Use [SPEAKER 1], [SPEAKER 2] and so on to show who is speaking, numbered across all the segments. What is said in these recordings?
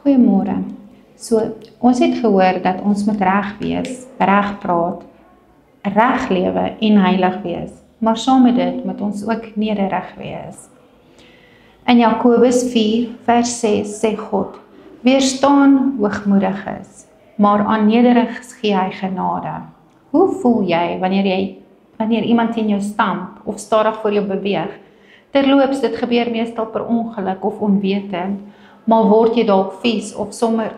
[SPEAKER 1] Goeiemôre. Ons het gehoor dat ons moet reg wees, reg praat, reg lewe en heilig wees. Maar saam met dit moet ons ook nederig wees. In Jakobus 4 vers 6 sê God: weerstaan hoogmoediges, maar aan nederiges gee hy genade. Hoe voel jy wanneer iemand teen jou stamp of stadig voor jou beweeg? Terloops, dit gebeur meestal per ongeluk of onwetend, maar word jy dalk vies of sommer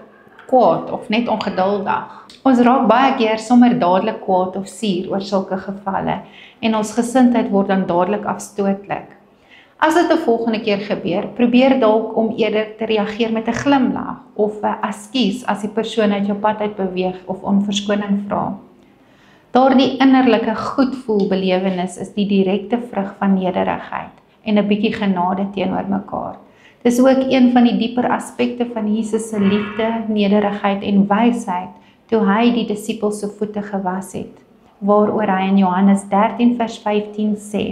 [SPEAKER 1] kwaad of net ongeduldig. Ons raak baie keer sommer dadelik kwaad of suur oor sulke gevalle en ons gesindheid word dan dadelik afstootlik. As dit 'n volgende keer gebeur, probeer dalk om eerder te reageer met 'n glimlag of 'n ekskuus as die persoon uit jou pad uit beweeg of om verskoning vra. Daardie innerlike goedvoelbelewenis is die direkte vrug van nederigheid en 'n bietjie genade teenoor mekaar. Dis ook een van die dieper aspekte van Jesus se liefde, nederigheid en wysheid toe hy die disippels se voete gewas het, waaroor hy in Johannes 13 vers 15 sê: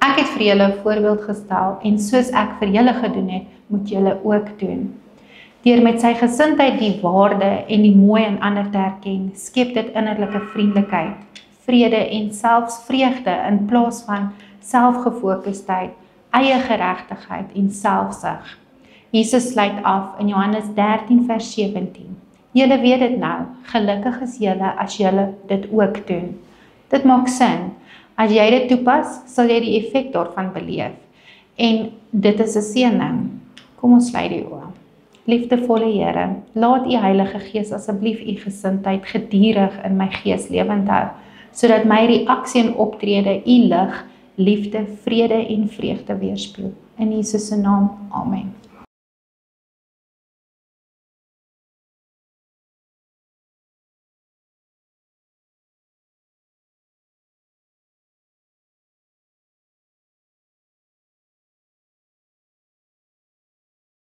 [SPEAKER 1] Ek het vir julle 'n voorbeeld gestel en soos ek vir julle gedoen het, moet julle ook doen. Deur met sy gesindheid die waarde en die mooi in ander te erken, skep dit innerlike vriendelikheid, vrede en selfs vreugde in plaas van selfgefokusdheid, eie geregtigheid en selfsug. Jesus sluit af in Johannes 13 vers 17. Julle weet dit nou, gelukkig is julle as julle dit ook doen. Dit maak sin. As jy dit toepas, sal jy die effek daarvan beleef. En dit is 'n seëning. Kom ons sluit die oë. Liefdevolle Here, laat U Heilige Gees asseblief U gesindheid gedurig in my gees lewend hou, sodat my reaksie en optrede U lig, liefde, vrede en vreugde weerspieël. In Jesus se naam, amen.